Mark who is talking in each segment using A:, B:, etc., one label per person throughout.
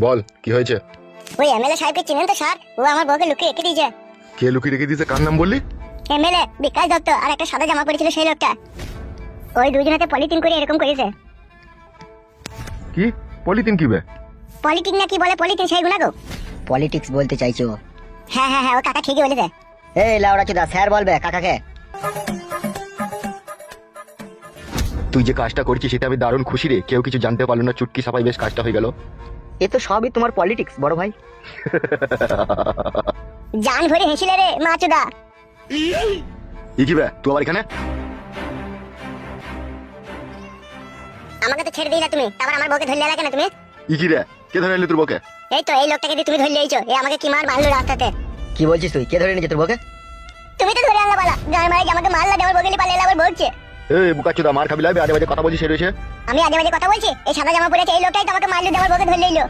A: বল কি হয়েছে?
B: ওই এমএলএ সাহেবকে চিনেন তো স্যার? ও আমার বউকে লুকিয়ে রেখে দিয়েছে।
A: কে লুকিয়ে রেখে দিয়েছে? কার নাম বললি?
B: এমএলএ বিকাশ দত্ত আর একটা সাদা জামা পরেছিল সেই লোকটা। ওই দুজন হাতে পলিথিন করে এরকম করেছে।
A: কি পলিথিন কি বে?
B: পলিথিন না কি বলে পলিথিন সেইগুলো গো।
C: পলিটিক্স বলতে চাইছো?
B: হ্যাঁ হ্যাঁ হ্যাঁ, ও কাকা ঠিকই বলেছে।
C: এই লাউড়া চোদা, স্যার বলবে কাকাকে।
A: তুই যে কাজটা করছিস সেটা আমি দারুণ খুশি রে। কেউ কিছু জানতে পারলো না, চুটকি সাপাই বেশ কাজটা হয়ে গেল।
C: এ তো সবই তোমার পলিটিক্স বড় ভাই।
B: জান ভরে হেসিলে রে মাচুদা।
A: ই কি বে তুই আবার এখানে?
B: আমাকে তো ছেড়ে দিই না তুমি, তারপর আমার বউকে ধরলে লাগে না তুমি?
A: ই কি রে? কে ধরে এলি তোর বউকে?
B: এই তো এই লোকটাকে দিয়ে তুমি ধরলে এইছো। এ আমাকে কি মার মারলো রাস্তাতে।
C: কি বলছিস তুই? কে ধরে নিয়েছে তোর বউকে?
B: তুমি তো ধরে আনলা বালা। গান মারে আমাকে মারলা, আমার বউকে নিয়ে পালিয়ে আবার বলছে।
A: এই বুকাচোদা মার খাবি লাগবে, আজে বাজে কথা বলছিস রয়েছে।
B: আমি আজে বাজে কথা বলছি? এই সাদা জামা পরেছে এই লোকটাই তো আমাকে মারলো, আমার বউকে ধরলে এলো।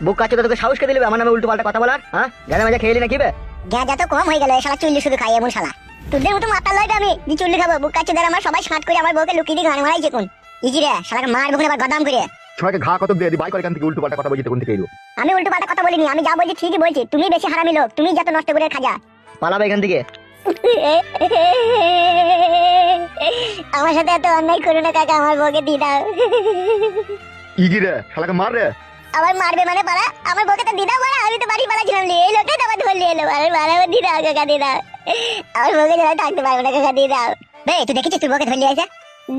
C: বুক কাচ্চো তোকে সাহস কে দিলে আমার নামে উল্টো পাল্টা কথা বলার? হ্যাঁ, গানে মাজা খেয়ে এলি নাকি বে?
B: গ্যাজা তো কম হয়ে গেল, এই শালা চুল্লি শুধু খাই এমন শালা। তোদের মতো মাতাল লয় আমি যে চুল্লি খাবো। বুক কাচ্ছে আমার সবাই সাঁত করে আমার বউকে লুকিয়ে দিয়ে গান মারাইছে কোন। ইজি রে শালাকে মারবো আবার গদাম করে।
A: সবাইকে ঘা কত দিয়ে দি বাই করে এখান থেকে উল্টো পাল্টা কথা বলছিস কোন থেকে এলো?
B: আমি উল্টো পাল্টা কথা বলিনি, আমি যা বলছি ঠিকই বলছি। তুমি বেশি হারামি লোক, তুমি যত নষ্ট করে খাজা।
C: পালাবে এখান থেকে।
B: আমার সাথে এত অন্যায় করো না কাকা, আমার বউকে দিয়ে দাও।
A: ই কি রে? শালাকে মার রে।
B: আবার মারবে মানে পালা? আমার বউকে তো দিয়ে দাও মারা, আমি তো বাড়ি পালাছিলাম। এই লোকটাই তো আমার ধরলে এলো। আরে মারা আমার দিয়ে দাও কাকা, দিয়ে দাও। আমার বউকে যারা থাকতে পারবে না কাকা, দিয়ে দাও। বে তুই দেখেছিস তোর বউকে ধরলে আছে?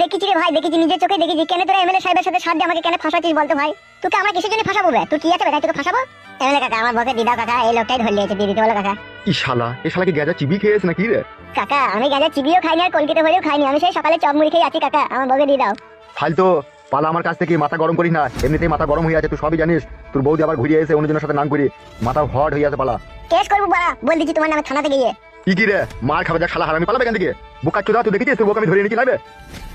B: দেখেছি রে ভাই, দেখেছি, নিজের চোখে দেখেছি। কেন তোরা এমএলএ সাহেবের সাথে সাথে আমাকে কেন ফাঁসাচ্ছিস বলতো ভাই? তোকে আমরা কিসের জন্য ফাঁসাবো বে? তুই কি আছে তাই তোকে ফাঁসাবো? এমএলএ কাকা আমার বউকে দিয়ে দাও কাকা, এই লোকটাই ধরলে আছে, দিয়ে দিতে বলো কাকা।
A: ই শালা, এ শালাকে গেজা চিবি খেয়েছে নাকি রে?
B: কাকা আমি গাঁজা চিবিও খাইনি আর কলকাতা ভরেও খাইনি, আমি সেই সকালে চপ মুড়ি খেয়ে আছি কাকা, আমার বউকে দিয়ে দাও।
A: ফালতু পালা আমার কাছ থেকে মাথা গরম করিস না। এমনিতেই মাথা গরম হয়ে আছে, তুই সবই জানিস। তোর বৌদি আবার ঘুরিয়ে এসে অন্যজনের সাথে নাম করি, মাথা হট হয়ে আছে। পালা,
B: কেস করবো বাড়া, বল দিচ্ছি তোমার নামে থানাতে গিয়ে।
A: ই কি রে? মার খাবে যা শালা হারামি, পালাবে এখান থেকে। বুকাচোদা তুই দেখেছিস তোর বউকে আমি ধরে এনেছি লাইবে?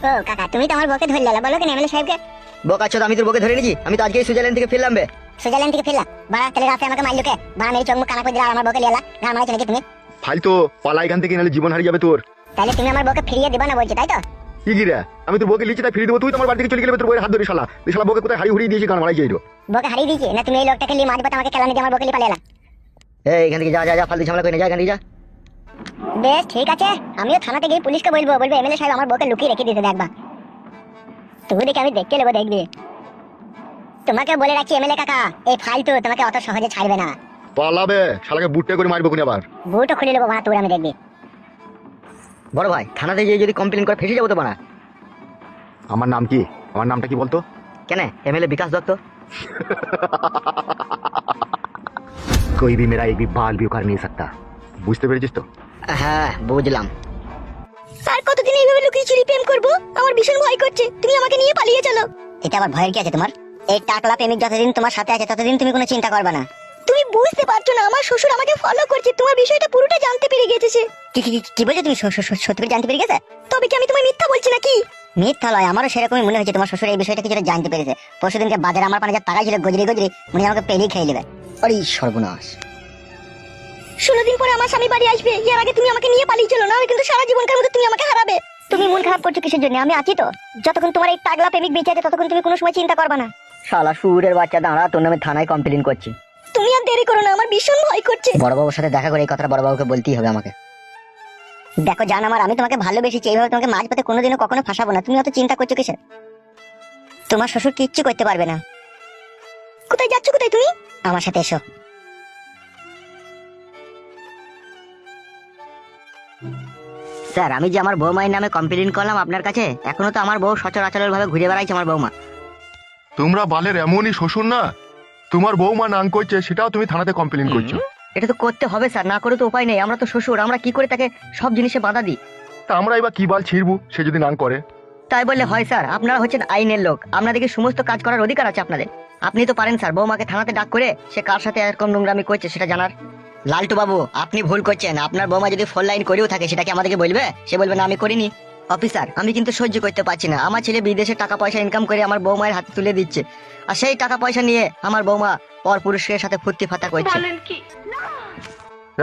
B: ও কাকা তুমি তো আমার বউকে ধরলে এলা, বলো কেন এমএলএ সাহেবকে?
C: বুক কাচ্চো আমি তোর বউকে ধরে নিয়েছি। আমি তো আজকেই সুইজারল্যান্ড থেকে ফিরলাম বে।
B: সুইজারল্যান্ড থেকে ফিরলা বাড়া? তাহলে রাতে আমাকে মারলো কে? বাড়া মেরে চোখ মুখ কানা করে দিলা, আর আমার বউকে লিয়ে এলা, গান মারাইছো নাকি তুমি?
A: ফালতু পালা এখান থেকে, নাহলে জীবন হারিয়ে যাবে তোর।
B: তাহলে তুমি আমার বউকে ফিরিয়ে দিবা না বলছো তাই তো?
A: ই কি রে? আমি তোর বউকে লিখছি তাই ফিরিয়ে দেবো, তুই তো আমার বাড়ি থেকে চলে গেলে তোর বউয়ের হাত ধরে শালা। তুই শালা বউকে কোথায় হারিয়ে হুড়িয়ে দিয়েছি গান মারাই যাইরো।
B: বউকে হারিয়ে দিয়েছি না তুমি? এই লোকটাকে নিয়ে মারবে তো আমাকে কেলানি দিয়ে আমার বউকে লিয়ে পালিয়ে এলা।
C: এই এখান থেকে যা যা যা, ফালতু ঝামেলা করে না, যা এখান থেকে যা।
B: বেশ ঠিক আছে, আমিও থানাতে গিয়ে পুলিশকে বলবো, বলবো এমএলএ সাহেব আমার বউকে লুকিয়ে রেখে দিতে দেখবা। তুমি দেখে আমি দেখতে নেবো, দেখবি। তোমাকে বলে রাখছি এমএলএ কাকা, এই ফালতু তোমাকে অত সহজে ছাড়বে না।
A: পালাবে শালাকে বুটটা করে মারবো কোনি আবার।
B: বুটও খুলে নেবো বাড়া তোর, আমি দেখবি।
C: বড় ভাই থানাতে গিয়ে যদি কমপ্লেন করে ফেসে যাবো তো বানা।
A: আমার নাম কি? আমার নামটা কি বলতো?
C: কেন? এমএলএ বিকাশ দত্ত।
A: कोई भी मेरा एक भी बाल भी उखाड़ नहीं सकता। বুঝতে পেরেছিস তো?
C: হ্যাঁ বুঝলাম।
B: স্যার কতদিন এইভাবে লুকিয়ে চুরি প্রেম করবো? আমার ভীষণ ভয় করছে, তুমি আমাকে নিয়ে পালিয়ে চলো। এটা আবার ভয়ের কি আছে তোমার? এই টাকলা প্রেমিক যতদিন তোমার সাথে আছে ততদিন তুমি কোনো চিন্তা করবে না। তুমি বুঝতে পারছো না, আমার শ্বশুর আমাকে ফলো করছে, তোমার বিষয়টা পুরোটা জানতে পেরে গেছে। কি বলছো তুমি? সত্যি করে জানতে পেরে গেছে? তবে কি আমি তোমায় মিথ্যা বলছি নাকি? মিথ্যা নয়, আমারও সেরকমই মনে হচ্ছে তোমার শ্বশুর এই বিষয়টা কিছুটা জানতে পেরেছে। পরশুদিনকে বাজারে আমার পানে যা টাকা ছিল গজরি গজরি, মনে আমাকে পেলেই খেয়ে নেবে।
C: আরে সর্বনাশ।
B: 16 দিন পরে আমার স্বামী বাড়ি আসবে, এর আগে তুমি আমাকে নিয়ে পালিয়ে চলো, না কিন্তু সারা জীবনকার মতো তুমি আমাকে হারাবে। তুমি মন খারাপ করছো কিসের জন্য? আমি আছি তো, যতক্ষণ তোমার এই টাগলা প্রেমিক বেঁচে আছে ততক্ষণ তুমি কোনো সময় চিন্তা করবে না।
C: শালা সুরের বাচ্চা দাঁড়া, তোর নামে থানায় কমপ্লেন করছি।
B: তুমি আর দেরি করো না, আমার ভীষণ ভয় করছে।
C: বড়বাবুর সাথে দেখা করে এই কথাটা বড়বাবুকে বলতেই হবে আমাকে।
B: দেখো জান আমার, আমি তোমাকে ভালোবেসেছি, এইভাবে তোমাকে মাঝপথে কোনোদিনও কখনো ফাঁসাবো না। তুমি অত চিন্তা করছো কিসের? তোমার শ্বশুর কিচ্ছু করতে পারবে না। কোথায় যাচ্ছ? কোথায় তুমি? আমার সাথে এসো।
C: স্যার আমি যে আমার বৌমায়ের নামে কমপ্লেন করলাম আপনার কাছে, এখনো তো আমার বউ সচরাচর ভাবে ঘুরে বেড়াইছে আমার বৌমা।
A: তোমরা বালের এমনই শ্বশুর না, তোমার বৌমা নাং করছে সেটাও তুমি থানাতে কমপ্লেন করছো।
C: এটা তো করতে হবে স্যার, না করে তো উপায় নেই। আমরা তো শ্বশুর, আমরা কি করে তাকে সব জিনিসে বাধা দিই?
A: তা আমরা এবার কি বাল ছিড়বো সে যদি নাং করে?
C: তাই বললে হয় স্যার? আপনারা হচ্ছেন আইনের লোক, আপনাদেরকে সমস্ত কাজ করার অধিকার আছে আপনাদের। আপনি তো পারেন স্যার বৌমাকে থানাতে ডাক করে সে কার সাথে এরকম নোংরামি করছে সেটা জানার। লালটু বাবু আপনি ভুল করছেন, আপনার বৌমা যদি ফোন লাইন করেও থাকে সেটা কি আমাদেরকে বলবে? সে বলবে না আমি করিনি। অফিসার আমি কিন্তু সহ্য করতে পারছি না, আমার ছেলে বিদেশে টাকা পয়সা ইনকাম করে আমার বৌমায়ের হাতে তুলে দিচ্ছে, আর সেই টাকা পয়সা নিয়ে আমার বৌমা পর পুরুষের সাথে ফুর্তি ফাতা করছে।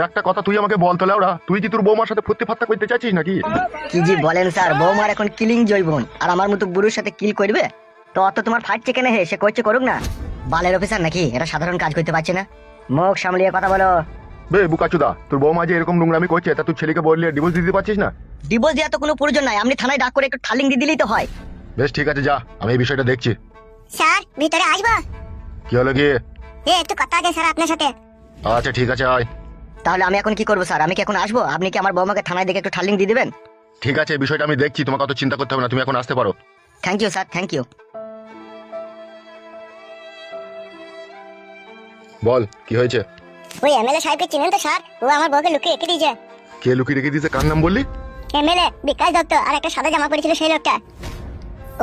A: একটা কথা তুই আমাকে বলতো লাউড়া, তুই কি তোর বৌমার সাথে ফুর্তি ফাত্তা করতে চাইছিস নাকি?
C: কি জি বলেন স্যার, বৌমার এখন কিলিং জৈবন, আর আমার মতো বুড়োর সাথে কিল করবে? তো অত তোমার ফাটছে কেন? হে সে করছে করুক না। বালের অফিসার নাকি, এটা সাধারণ কাজ করতে পারছে না? মুখ সামলিয়ে কথা বলো।
A: বে বুকাচুদা, তোর বৌমা যে এরকম নোংরামি করছে তা তুই ছেলেকে বললে ডিভোর্স দিতে পারছিস না?
C: ডিভোর্স দেওয়ার তো কোনো প্রয়োজন নাই, আপনি থানায় ডাক করে একটু ঠালিং দিয়ে দিলেই তো হয়।
A: বেশ ঠিক আছে, যা, আমি এই বিষয়টা দেখছি।
B: স্যার ভিতরে আসবো?
A: কি হলো কি?
B: একটু কথা আছে স্যার আপনার সাথে।
A: আচ্ছা ঠিক আছে, আয়।
C: তাহলে আমি এখন কি করবো স্যার? আমি কি এখন আসবো? আপনি কি আমার বৌমাকে থানায় দেখে একটু ঠালিং দিয়ে দিবেন?
A: ঠিক আছে, এই বিষয়টা আমি দেখছি, তোমাকে অত চিন্তা করতে হবে না, তুমি এখন আসতে পারো।
C: Thank you sir, thank you.
A: বল কি হয়েছে?
B: ওই এমএলএ সাহেবকে চিনেন তো স্যার? ও আমার বউকে লুকিয়ে রেখে দিয়েছে।
A: কে লুকিয়ে রেখে দিয়েছে? কার নাম বললি?
B: এমএলএ বিকাশ দত্ত আর একটা সাদা জামা পরেছিল সেই লোকটা।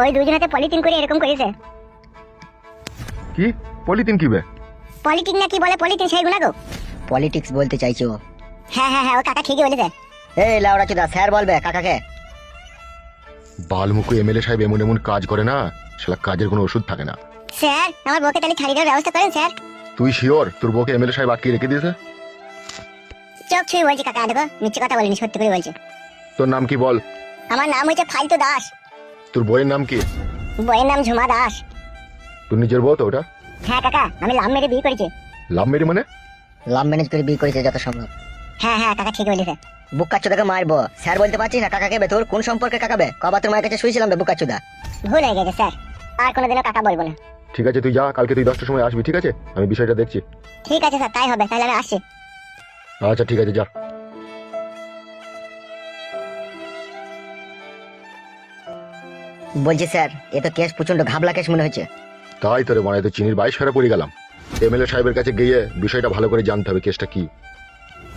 B: ওই দুজনেতে পলিথিন করে এরকম করেছে।
A: কি পলিথিন? কি বে?
B: পলিটিক না কি বলে, পলিথিন সেইগুলা গো।
C: পলিটিক্স বলতে চাইছো?
B: হ্যাঁ হ্যাঁ হ্যাঁ, ও কাকা ঠিকই বলেছে।
C: এই লাউড়া চুদা, স্যার বলবে কাকাকে?
A: বালমুকু এমএলএ সাহেব এমন এমন কাজ করে না, শালা কাজের কোনো ওষুধ থাকে না।
B: স্যার আমার বউকে তাহলে ছাড়িয়ে দেওয়ার ব্যবস্থা করেন স্যার।
A: তুই শিওর তোর বউকে এমএলএ সাহেব আটকে রেখে দিয়েছে?
B: চোখ ছুঁয়ে বলছি কাকা, দেখো মিথ্যে কথা বলিনি, সত্যি করে বলছি।
A: তোর নাম কি বল?
B: আমার নাম হচ্ছে ফালতু দাস।
A: তোর বইয়ের নাম কি?
B: বইয়ের নাম ঝুমা দাস।
A: তোর নিজের বউ তো ওটা?
B: হ্যাঁ কাকা, আমি লাভ মেরে বিয়ে করেছি।
A: লাভ মেরি মানে?
C: লাভ ম্যানেজ করে বিয়ে করেছে যত সম্ভব।
B: হ্যাঁ হ্যাঁ কাকা ঠিক বলেছে।
C: বুকাচ্চুদাকে মারবো স্যার বলতে পারছিস না? কাকাকে বে, তোর কোন সম্পর্কে কাকাবে? কবা তোর মায়ের কাছে শুয়েছিলাম বে বুকাচ্চুদা।
B: ভুল হয়ে গেছে স্যার, আর কোনোদিনও কাকা বলবো না।
A: ঠিক আছে তুই যা, কালকে তুই 10টার সময় আসবি, ঠিক আছে? আমি বিষয়টা দেখছি।
B: ঠিক আছে স্যার, তাই হবে, তাহলে আমি আসছি।
A: আচ্ছা ঠিক আছে, যা।
C: বলছি স্যার, এ তো কেস প্রচন্ড ঘাবলা কেস মনে হচ্ছে।
A: তাই তোরে মনে হয় তো চিনির 22 ফেরা পড়ে গেলাম। এমএলএ সাহেবের কাছে গিয়ে বিষয়টা ভালো করে জানতে হবে, কেসটা কি।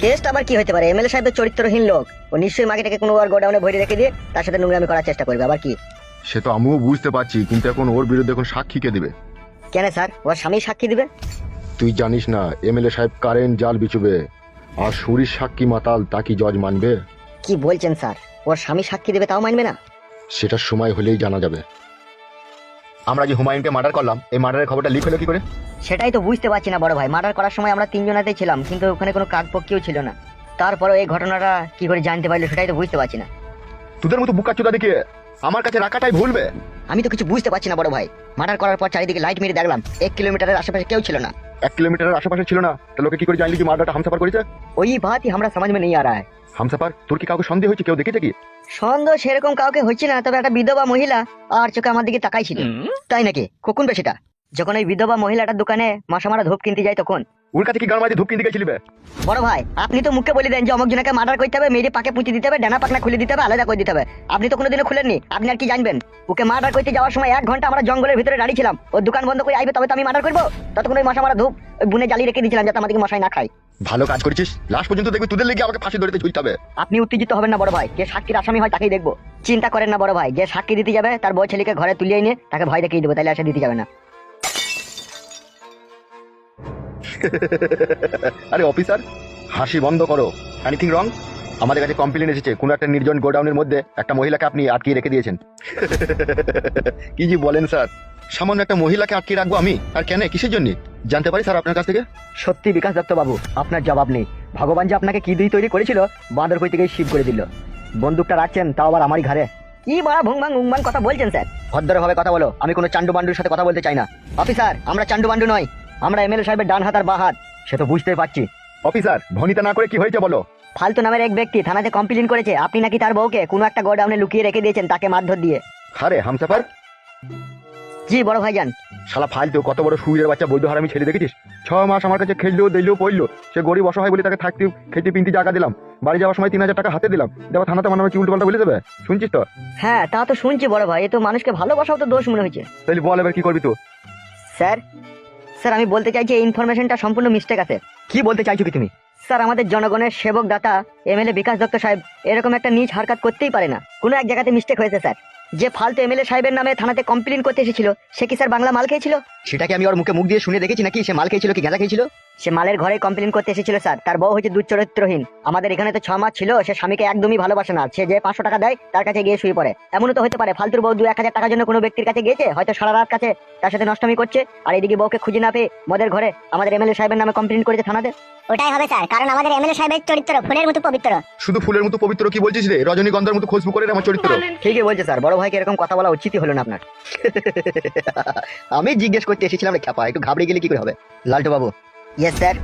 C: কেসটা আবার কি হতে পারে? এমএলএ সাহেবের চরিত্রহীন লোক, ও নিশ্চয়ই মার্কেটে কোনো আর গোডাউনে ভরে রেখে দিয়ে তার সাথে নোংরামি করার চেষ্টা করবে। আবার কি?
A: সে তো আমিও বুঝতে পারছি, কিন্তু এখন ওর বিরুদ্ধে এখন সাক্ষী কে দিবে?
C: কেন স্যার, ওর স্বামী সাক্ষী দিবে?
A: তুই জানিস না এমএলএ সাহেব কারেন্ট জাল বিচুবে, আর সুরির সাক্ষী মাতাল তা কি জজ মানবে?
C: কি বলছেন স্যার? ওর স্বামী সাক্ষী দেবে তাও মানবে না?
A: সেটা সময় হলেই জানা যাবে। আমরা যে হুমায়ুনকে মার্ডার করলাম, এই মার্ডারের খবরটা লিক হলো কি করে?
C: সেটাই তো বুঝতে পারছি না বড় ভাই। মার্ডার করার সময় আমরা তিনজনাতেই ছিলাম, কিন্তু ওখানে কোনো কাকপক্ষীও ছিল না। তারপরে এই ঘটনাটা কি করে জানতে পারলো সেটাই তো বুঝতে পারছি না।
A: তোদের মতো বুকাচুদা দেখে আমার কাছে রাখাটাই ভুলবে।
C: আমি তো কিছু বুঝতে পারছি না বড় ভাই। মার্ডার করার পর চারিদিকে লাইট মেরে দেখলাম, 1 কিলোমিটারের আশেপাশে কেউ ছিল না।
A: 1 কিলোমিটারের আশেপাশে ছিল না, তা লোকে কি করে জানলি যে মার্ডারটা হামসাফার করেছে?
C: ওই বাত হি আমরা समझ में नहीं आ रहा है।
A: হামসাফার? তোর কি কাউকে সন্দেহ হয়েছে? কেউ দেখেছে কি?
C: সন্দেহ সেরকম কাউকে হচ্ছে না, তবে একটা বিধবা মহিলা আর চোখে আমার দিকে তাকাই ছিল। তাই নাকি? কখন বে সেটা? যখন ওই বিধবা মহিলাটার দোকানে মাসামারা ধূপ কিনতে যাই তখন।
A: ওর কাছে কি গান মাঝে ধূপ কিনতে গেছিলি বে?
C: বড় ভাই, আপনি তো মুখে বলে দেন যে অমুক জনকে মার্ডার করতে হবে, মেরে পাকে পুঁতে দিতে হবে, ডানা পাকনা খুলে দিতে হবে, আলাদা করে দিতে হবে। আপনি তো কোনোদিনও খুলেননি, আপনি আর কি জানবেন? ওকে মার্ডার করতে যাওয়ার সময় 1 ঘন্টা আমরা জঙ্গলের ভিতরে দাঁড়িয়ে ছিলাম। ওর দোকান বন্ধ করে আইবে তবে তো আমি মার্ডার করবো। ততক্ষণ ওই মাসামারা ধূপ ওই বুনে জ্বালিয়ে রেখে দিয়েছিলাম যাতে আমাদেরকে মশাই না খায়।
A: ভালো কাজ করেছিস, লাস্ট পর্যন্ত দেখবি তোদের লেগে আমাকে ফাঁসি ধরতে ঝুলতে হবে।
C: আপনি উত্তেজিত হবেন না বড় ভাই, যে সাক্ষীর আসামি হয় তাকেই দেখবো। চিন্তা করেন না বড় ভাই, যে সাক্ষী দিতে যাবে তার বউ ছেলেকে ঘরে তুলিয়ে নিয়ে তাকে ভয় দেখিয়ে দেবো, তাহলে আসা দিতে যাবে না।
A: আরে অফিসার, হাসি বন্ধ করো। Anything wrong? আমাদের কাছে কমপ্লেন এসেছে কোনো একটা নির্জন গোডাউনের মধ্যে একটা মহিলাকে আপনি আটকে রেখে দিয়েছেন। কি জি বলেন স্যার? সামান্য একটা মহিলাকে আটকে রাখবো আমি? আর কেন, কিসের জন্য জানতে পারি স্যার আপনার কাছ থেকে?
C: সত্যি বিকাশ দত্ত বাবু, আপনার জবাব নেই। ভগবান যে আপনাকে কি দিয়ে তৈরি করেছিল, বাঁদর কই থেকে শিব করে দিল। বন্দুকটা রাখছেন তাও আবার আমারই ঘরে। কি বড় ভুংবাং উংবাং কথা বলছেন স্যার? ভদ্রভাবে কথা বলো, আমি কোনো চান্ডু বান্ডুর সাথে কথা বলতে চাই না। অফিসার, আমরা চান্ডু বান্ডু নয়, আমরা এমএলএ সাহেবের ডান হাত আর বাঁ হাত। সে তো বুঝতেই পারছি।
A: অফিসার, ভনিতা না করে কি হয়েছে বলো।
C: ফালতু নামের এক ব্যক্তি থানাতে কমপ্লেন করেছে আপনি নাকি তার বউকে কোনো একটা গোডাউনে লুকিয়ে রেখে দিয়েছেন, তাকে মারধর দিয়ে।
A: আরে হামসাফার?
C: জি বড় ভাইজান।
A: শালা ফালতু, কত বড় সুইরের বাচ্চা বৈধ হারামি ছেলে দেখেছিস? 6 মাস আমার কাছে খেললেও দিলেও পড়লো। সে গরিব অসহায় বলে তাকে থাকতে খেতে পিনতে জায়গা দিলাম, বাড়ি যাওয়ার সময় 3000 টাকা হাতে দিলাম। দেখো থানাতে মানে কি উল্টো পাল্টা বলে দেবে, শুনছিস তো?
C: হ্যাঁ তা তো শুনছি বড় ভাই, এ তো মানুষকে ভালোবাসাও তো দোষ মনে হয়েছে।
A: তাহলে বল এবার কি করবি তুই?
C: স্যার, স্যার আমি বলতে চাইছি এই ইনফরমেশনটা সম্পূর্ণ মিস্টেক আছে।
A: কি বলতে চাইছো কি তুমি?
C: স্যার, আমাদের জনগণের সেবক দাতা এমএলএ বিকাশ দত্ত সাহেব এরকম একটা নিজ হারকাত করতেই পারে না। কোনো এক জায়গাতে মিস্টেক হয়েছে স্যার। যে ফালতু এমএলএ সাহেবের নামে থানাতে কমপ্লেন করতে এসেছিল, সে কি স্যার বাংলা মাল খেয়েছিল?
A: সেটাকে আমি ওর মুখে মুখ দিয়ে শুনে দেখেছি নাকি সে মাল খেয়েছিল কি গাঁজা খেয়েছিল?
C: সে মালের ঘরে কমপ্লেন করতে এসেছিল স্যার। তার বউ হচ্ছে দুশ্চরিত্রহীন। আমাদের এখানে তো 6 মাস ছিল, সে স্বামীকে একদমই ভালোবাসে না। সে যে 500 টাকা দেয় তার কাছে গিয়ে শুয়ে পড়ে। এমনও তো হতে পারে ফালতুর বউ 2-1000 টাকার জন্য কোনো ব্যক্তির কাছে গিয়েছে, হয়তো সারা রাত কাছে তার সাথে নষ্টমী করছে, আর এদিকে বউকে খুঁজে না পেয়ে মদের ঘরে আমাদের এমএলএ সাহেবের নামে কমপ্লেন করেছে থানাতে।
B: ওটাই হবে স্যার, কারণ আমাদের এমএলএ সাহেবের চরিত্র ফুলের মতো পবিত্র।
A: শুধু ফুলের মতো পবিত্র কি বলছিস রে? রজনীগন্ধার মতো খুশবু করে আমার চরিত্র।
C: ঠিকই বলছে স্যার, বড় ভাইকে এরকম কথা বলা উচিতই হলো না আপনার।
A: আমি জিজ্ঞেস করতে এসেছিলাম রে খ্যাপা, একটু ঘাবড়ে গেলে কি করে হবে? লালটু বাবু,
C: ইয়েস স্যার।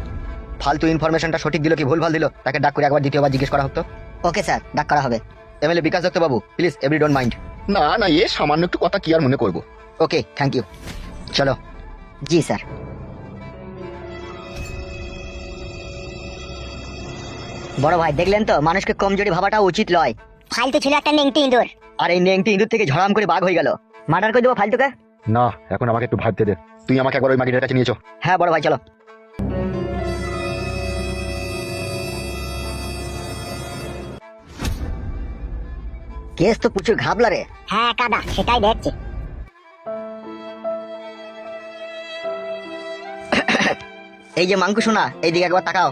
A: ফালতু ইনফরমেশনটা সঠিক দিল কি ভুলভাল দিল তাকে ডাক করে একবার দ্বিতীয়বার জিজ্ঞেস করা হতো।
C: ওকে স্যার, ডাক করা হবে।
A: MLA Bikash Dutta Babu, please every don't mind. না না, এ সামান্য একটু কথা কি আর মনে করবো।
C: ওকে, থ্যাংক ইউ।
A: চলো।
C: জি স্যার। বড় ভাই দেখলেন তো, মানুষকে কমজোরি ভাবাটা উচিত নয়।
B: ফালতু ছিল একটা নেংটি ইঁদুর।
C: আর এই নেংটি ইঁদুর থেকে ঝড়াম করে বাঘ হয়ে গেল। মার্ডার করে দেবো ফালতুকে।
A: না, এখন আমাকে একটু ভাবতে দে। তুই আমাকে একবার ওই মাগিটার কাছে নিয়েছো।
C: হ্যাঁ বড় ভাই, চলো। কেস তো প্রচুর ঘাবলা রে।
B: হ্যাঁ কাদা, সেটাই দেখছি।
C: এই যে মাংকু শোনা, এইদিকে একবার তাকাও।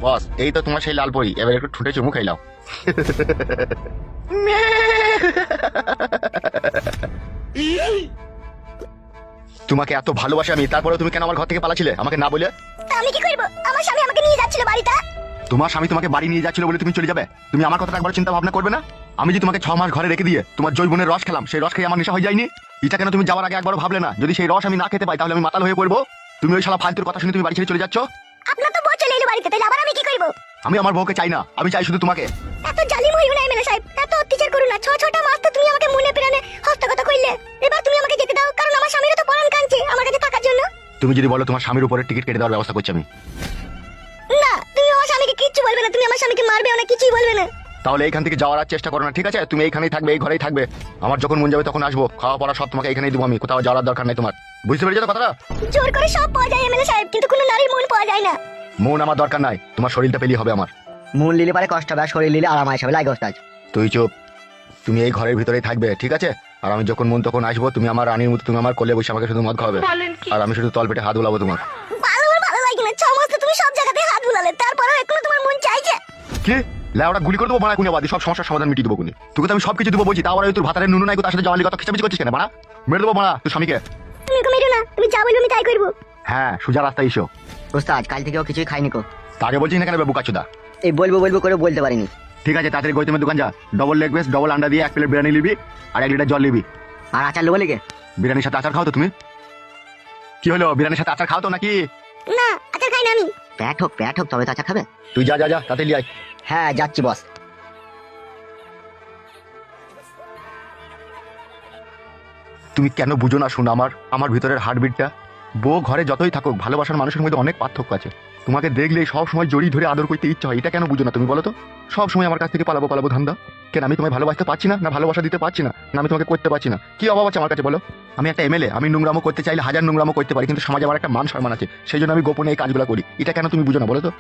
A: বস, এই তো তোমার সেই লাল পরি, এবার একটু ঠুটে চুমু খাইলাও। তোমাকে এত ভালোবাসি আমি, তারপরে তুমি কেন আমার ঘর থেকে পালাছিলে আমাকে না বলে?
B: তা আমি কি করব? আমার স্বামী আমাকে নিয়ে যাচ্ছিল বাড়িতে।
A: তোমার স্বামী তোমাকে বাড়ি নিয়ে যাচ্ছিল বলে তুমি চলে যাবে? তুমি আমার কথা একবার চিন্তা ভাবনা করবে না? আমি যে তোমাকে 6 মাস ঘরে রেখে দিয়ে তোমার জৈবনের রস খেলাম, সেই রস খেয়ে আমার নেশা হয়ে যায়নি? এটা কেন তুমি যাওয়ার আগে একবার ভাবলে না? যদি সেই রস আমি না খেতে পাই তাহলে আমি মাতাল হয়ে পড়বো। তুমি ওই শালা ফালতুর কথা শুনে তুমি বাড়ি ছেড়ে চলে যাচ্ছ।
B: আপনার তো বউ চলে এলো বাড়িতে, তাহলে আবার আমি কি করব?
A: আমি আমার বউকে চাই না, আমি চাই শুধু তোমাকে।
B: এত জালিম হইও না এমএলএ সাহেব, এত অত্যাচার করো না। 6টা মাস তো তুমি আমাকে মনে প্রাণে হস্তগত কইলে। এবার তুমি আমাকে যেতে দাও, কারণ আমার স্বামীরও তো পরাণ কাঁদছে আমার কাছে থাকার জন্য।
A: তুমি যদি বলো তোমার স্বামীর উপরে টিকিট কেটে দেওয়ার ব্যবস্থা করছি আমি।
B: না, তুমি আমার স্বামীকে কিচ্ছু বলবে না, তুমি আমার স্বামীকে মারবেও না, কিছুই বলবে না।
A: তাহলে এইখান থেকে যাওয়ার আর চেষ্টা করো না, ঠিক আছে? তুমি এইখানেই থাকবে, এই ঘরেই থাকবে। আমার যখন মন যাবে তখন আসবো, খাওয়া পড়া সব তোমাকে এখানেই দেবো আমি, কোথাও যাওয়ার দরকার নাই তোমার। বুঝতে পেরেছো তো কথাটা?
B: জোর করে সব পাওয়া যায় এমএলএ সাহেব, কিন্তু কোনো নারীর মন পাওয়া যায় না।
A: মন আমার দরকার নাই, তোমার শরীরটা পেলেই হবে আমার।
C: মন লিলে পারে কষ্ট হবে, আর শরীর লিলে আরাম আসবে। লাগে ওস্তাদ।
A: তুই চুপ, তুমি এই ঘরের ভিতরেই থাকবে, ঠিক আছে? আর আমি যখন মন তখন আসবো, তুমি আমার রানীর মতো, তুমি আমার কোলে বসে আমাকে শুধু মদ খাওয়াবে, আর আমি শুধু তল পেটে হাত বুলাবো তোমার।
B: ভালো লাগে না। 6 মাস তো তুমি সব জায়গাতে হাত বুলালে, তারপরেও এখনো তোমার মন চাইছে।
A: কি লেওড়া গুলি করে দেবো বাড়া, কোনে বাদি সব সমস্যার সমাধান মিটিয়ে দেবো কোনে। তোকে তো আমি সবকিছু দেবো বলছি, তাও আর তোর ভাতারের নুনু নাই, তার সাথে জওয়ালি কথা খিচামিচি করছিস কেন বাড়া? মেরে দেবো বাড়া তোর স্বামীকে।
B: তুমি ওকে মেরো না, তুমি যা বলবে আমি তাই করবো।
A: হ্যাঁ, সোজা রাস্তায় এসো।
C: ওস্তাদ কাল থেকে ও কিছুই খাইনি কো।
A: তাকে বলছিস না কেন বুকাচুদা?
C: এই বলবো বলবো করে বলতে পারিনি।
A: ঠিক আছে, তাড়াতাড়ি গৌতমের দোকান যা, ডবল লেগ পিস, ডবল আন্ডা দিয়ে 1 প্লেট বিরিয়ানি নিবি, আর 1 লিটার জল নিবি।
C: আর আচার লোবো লেগে?
A: বিরিয়ানির সাথে আচার খাও তো তুমি? কি হলো, বিরিয়ানির সাথে আচার খাও তো নাকি?
B: না, আচার খাই না আমি।
C: প্যাট হোক তবে তো আচার খাবে।
A: তুই যা যা যা, তাতে লিয়ে আয়।
C: হ্যাঁ যাচ্ছি বস।
A: তুমি কেন বুঝো না শোনো আমার ভিতরের হার্টবিটটা? বউ ঘরে যতই থাকুক, ভালোবাসার মানুষের মধ্যে অনেক পার্থক্য আছে। তোমাকে দেখলেই সব সময় জড়িয়ে ধরে আদর করতে ইচ্ছা হয়, এটা কেন বুঝো না তুমি বলো তো? সব সময় আমার কাছ থেকে পালাবো ধান্দা কেন? আমি তোমায় ভালোবাসতে পারছি না, না ভালোবাসা দিতে পারছি না, না আমি তোমাকে করতে পারছি না? কি অভাব আছে আমার কাছে বলো? আমি একটা এমএলএ, আমি নোংরামো করতে চাইলে 1000 নোংরামো করতে পারি, কিন্তু সমাজে আমার একটা মান সম্মান আছে, সেই জন্য আমি গোপনে এই কাজগুলো করি। এটা কেন তুমি বুঝো না বলো তো?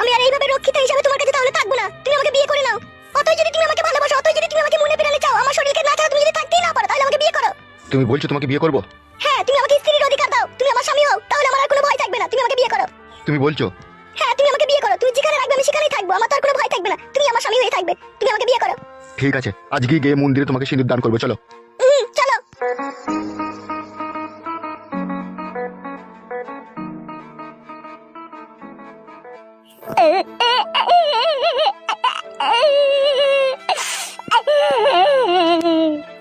B: আমি আর এইভাবে রক্ষিতা হিসেবে তোমার কাছে তাহলে থাকবো না। তুমি আমাকে বিয়ে করে নাও। অতই যদি তুমি আমাকে ভালোবাসো, অতই যদি তুমি আমাকে মনে প্রাণে চাও, আমার শরীরকে না চাও, তুমি যদি থাকতেই না পারো, তাহলে আমাকে বিয়ে করো।
A: তুমি বলছো তোমাকে বিয়ে করবো?
B: হ্যাঁ, তুমি আমাকে স্ত্রীর অধিকার দাও, তুমি আমার স্বামী হও, তাহলে আমার আর কোনো ভয় থাকবে না। তুমি আমাকে বিয়ে করো।
A: তুমি বলছো?
B: হ্যাঁ, তুমি আমাকে বিয়ে করো। তুমি যেখানে রাখবে আমি সেখানেই থাকবো, আমার তো আর কোনো ভয় থাকবে না। তুমি আমার স্বামী হয়ে থাকবে, তুমি আমাকে বিয়ে করো।
A: ঠিক আছে, আজকে গিয়ে মন্দিরে তোমাকে সিঁদুর দান করবো, চলো।
B: চলো।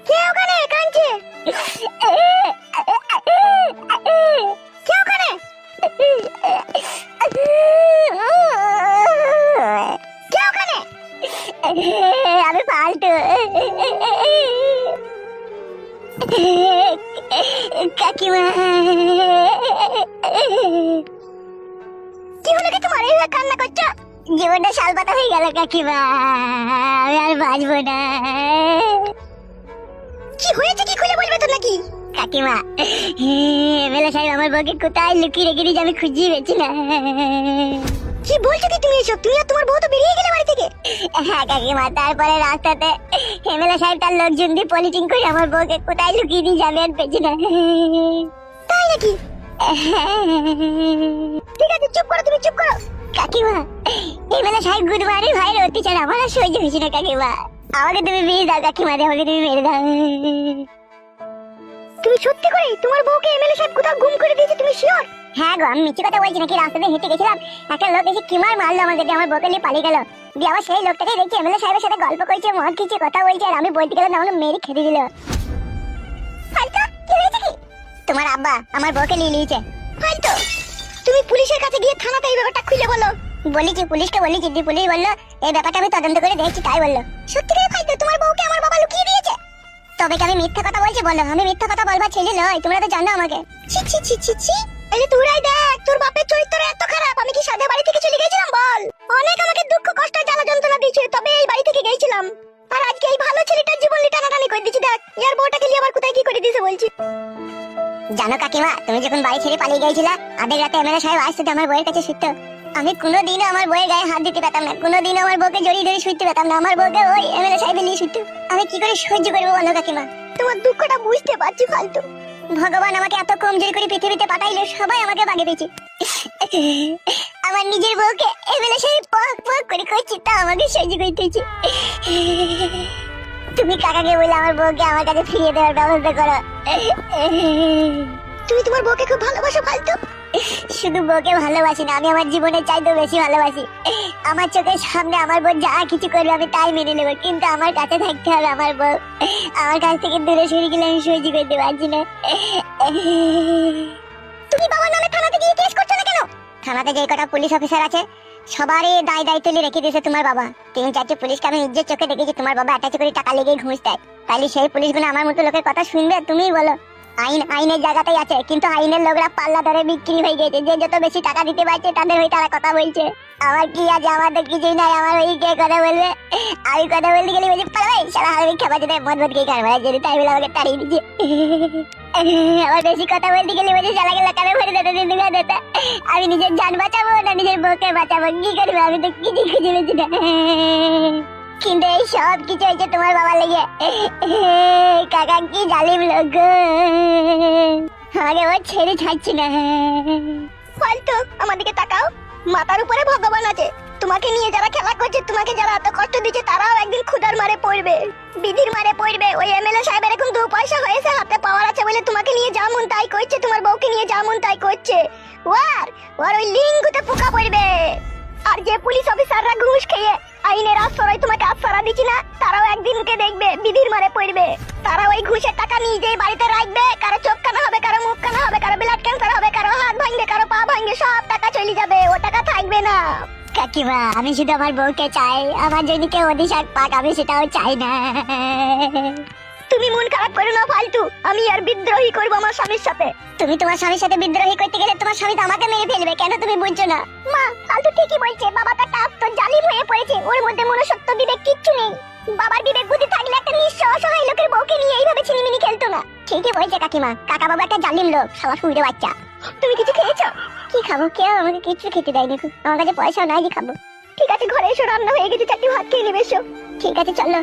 B: কে ওখানে কাঁদছে? কে ওখানে? কে ওখানে? আমি ফালতু। কাকিমা, কি হলো কি তোমার? এইভাবে কান্না করছো? জীবনটা শালপাতা হয়ে গেল কাকিমা, আমি আর বাঁচবো না। কি হয়েছে, কি খুলে বলবে তো নাকি? কাকিমা, এমএলএ সাহেব আমার বউকে কোথায় লুকিয়ে রেখে দিয়েছে, আমি খুঁজিয়ে পেয়েছি না। কি বলছো কি তুমি এসব? তুমি আর তোমার বউ তো বেরিয়ে গেলে বাড়ি থেকে। হ্যাঁ কাকিমা, তারপরে রাস্তাতে এমএলএ সাহেব তার লোকজন দিয়ে পলিটিং করে আমার বউকে কোথায় লুকিয়ে দিয়ে যাবে আর পেয়েছি না। তাই নাকি? ঠিক আছে চুপ করো, তুমি চুপ করো। কাকিমা, এই বেলা সাহেব গুরুবারের ভাইয়ের অত্যাচার আমার আর সহ্য হয়েছে না কাকিমা। আমাকে তুমি মেরে দাও কাকিমা, আমাকে তুমি মেরে দাও। তুমি সত্যি করে তোমার বউকে এমএলএ সাহেব কোথাও গুম করে দিয়েছে, তুমি শিওর? হ্যাঁ গো, আমি মিথ্যে কথা বলছি নাকি? রাস্তাতে হেঁটে গেছিলাম, একটা লোক এসে কিমার মারলো আমাকে, দিয়ে আমার বউকে নিয়ে পালিয়ে গেল। দিয়ে আবার সেই লোকটাকে দেখছি এমএলএ সাহেবের সাথে গল্প করছে, মদ খেয়েছে, কথা বলছে, আর আমি বলতে গেলাম আমাকে মেরে খেতে দিল। ফালতু, কি হয়েছে কি? তোমার আব্বা আমার বউকে নিয়ে নিয়েছে। ফালতু, তুমি পুলিশের কাছে গিয়ে থানাতে এই ব্যাপারটা খুলে বলো। বলেছি, পুলিশকে বলেছি, দিয়ে পুলিশ বললো এই ব্যাপারটা আমি তদন্ত করে দেখছি, তাই বললো। সত্যি করে ফালতু, তোমার বউকে আমার বাবা লুকিয়ে দিয়েছে? তবে কি আমি মিথ্যা কথা বলছি বলো? আমি মিথ্যা কথা বলবার ছেলে নয়, তোমরা তো জানো আমাকে। ছি ছি ছি ছি ছি, এই তোরাই দেখ তোর বাপের চরিত্র এত খারাপ। আমি কি সাধে বাড়ি থেকে চলে গেছিলাম বল? অনেক আমাকে দুঃখ কষ্ট জ্বালা যন্ত্রণা দিয়েছে, তবে এই বাড়ি থেকে গেছিলাম। আর আজকে এই ভালো ছেলেটার জীবন টানাটানি করে দিচ্ছি। দেখ ইয়ার বউটাকে নিয়ে আবার কোথায় কি করে দিয়েছে বলছি। জানো কাকিমা, তুমি যখন বাড়ি ছেড়ে পালিয়ে গেছিলা, আধেক রাতে এমএলএ সাহেব আসতে আমার বউয়ের কাছে শুতে। আমি কোনোদিনও আমার বউয়ের গায়ে হাত দিতে পেতাম না, কোনোদিনও আমার বউকে জড়িয়ে ধরে শুতে পেতাম না। আমার বউকে ওই এমএলএ সাহেব নিয়ে শুতে। আমি কি করে সহ্য করবো বলো কাকিমা? তোমার দুঃখটা বুঝতে পারছি ফালতু। ভগবান আমাকে এত কমজোরি করে পৃথিবীতে পাঠাইলো, সবাই আমাকে বাগে পেয়েছে। আমার নিজের বউকে এমএলএ সাহেব পক পক করে করছে, তা আমাকে সহ্য করতে হচ্ছে। তুমি কাকাকে বলে আমার বউকে আমার কাছে ফিরিয়ে দেওয়ার ব্যবস্থা করো। তুমি তোমার বউকে খুব ভালোবাসো ফালতু? শুধু বউকে ভালোবাসি না, আমি আমার জীবনের চাইতেও বেশি ভালোবাসি। আমার চোখের সামনে আমার বউ যা কিছু করবে আমি তাই মেনে নেবো, কিন্তু আমার কাছে থাকতে হবে আমার বউ। আমার কাছ থেকে দূরে সরে গেলে আমি সহ্য করতে পারছি না। তুমি বাবার নামে থানাতে গিয়ে কেস করছো না কেন? থানাতে যে কটা পুলিশ অফিসার আছে সবারই দায় দায়িত্ব নিয়ে রেখে দিয়েছে তোমার বাবা। 3-4টে পুলিশকে আমি নিজের চোখে দেখেছি তোমার বাবা অ্যাটাচ করে টাকা লেগে ঘুষ দেয়। তাইলে সেই পুলিশগুলো আমার মতো লোকের কথা শুনবে? তুমিই বলো। আইন আইনের জায়গাতেই আছে, কিন্তু আইনের লোকরা পাল্লা ধরে বিক্রি হয়ে গেছে। যে যত বেশি টাকা দিতে পারছে তাদের হয়ে তারা কথা বলছে। আমার কি আছে? আমার তো কিছুই নাই। আমার ওই কে কথা বলবে? আমি কথা বলতে গেলে বলছি পালাই সারা হারবি খাবার জন্য মদ মদ খেয়ে খাবার যদি, তাই বলে আমাকে তাড়িয়ে দিচ্ছে। আমার বেশি কথা বলতে গেলে বলছি চালা গেলে কানে ভরে দিতে দিতে দিতে। আমি নিজের জান বাঁচাবো না নিজের বউকে বাঁচাবো? কি করবো? আমি তো কিছু খুঁজে পেয়েছি না। কিন্তু এই সব কিছু হয়েছে তোমার বাবার লেগে। কাকা কি জালিম লোক, আমাকে ও ছেড়ে ছাড়ছি না। ফালতু, আমাদেরকে তাকাও। মাথার উপরে ভগবান আছে, তোমাকে নিয়ে যারা খেলা করছে, তোমাকে যারা এত কষ্ট দিচ্ছে, তারাও একদিন ক্ষুধার মারে পড়বে, বিধির মারে পড়বে। ওই এমএলএ সাহেবের এখন 2 পয়সা হয়েছে, হাতে পাওয়ার আছে বলে তোমাকে নিয়ে যা মন তাই করছে, তোমার বউকে নিয়ে যা মন তাই করছে। ওর ওই লিঙ্গুতে পোকা পড়বে। আর যে পুলিশ অফিসাররা ঘুষ খেয়ে আইনের আশ্রয় তোমাকে আশ্রয় দিচ্ছি না, তারাও একদিনকে দেখবে বিধির মারে পড়বে। তারা ওই ঘুষের টাকা নিজেই বাড়িতে রাখবে, কারো চোখ কানা হবে, কারো মুখ কানা হবে, কারো ব্লাড ক্যান্সার হবে, কারো হাত ভাঙবে, কারো পা ভাঙবে, সব টাকা চলে যাবে, ও টাকা থাকবে না। কাকিমা, আমি শুধু আমার বউকে চাই, আমার যদি কেউ অধিশাপ পাক আমি সেটাও চাই না। তুমি মন খারাপ করো না ফালতু, আমি আর বিদ্রোহী করবো আমার স্বামীর সাথে। তুমি তোমার স্বামীর সাথে বিদ্রোহী করতে গেলে তোমার স্বামী তো আমাকে মেরে ফেলবে, কেন তুমি বুঝছো না? মা, ফালতু ঠিকই বলছে, বাবা তো একটা আত্মজালিম হয়ে পড়েছে, ওর মধ্যে মনুষ্যত্ব বিবেক কিচ্ছু নেই। বাবার বিবেক বুদ্ধি থাকলে একটা নিঃস্ব অসহায় লোকের বউকে নিয়ে এইভাবে ছিনিমিনি খেলতো না। ঠিকই বলছে কাকিমা, কাকা বাবা একটা জালিম লোক, সবার শুইরে বাচ্চা। তুমি কিছু খেয়েছো? কি খাবো? কেউ আমাকে কিছু খেতে দেয়নি, আমার কাছে পয়সাও নাই যে খাবো। ঠিক আছে, ঘরে এসো, রান্না হয়ে গেছে, 4টি ভাত খেয়ে নেবে এসো। ঠিক আছে চলো।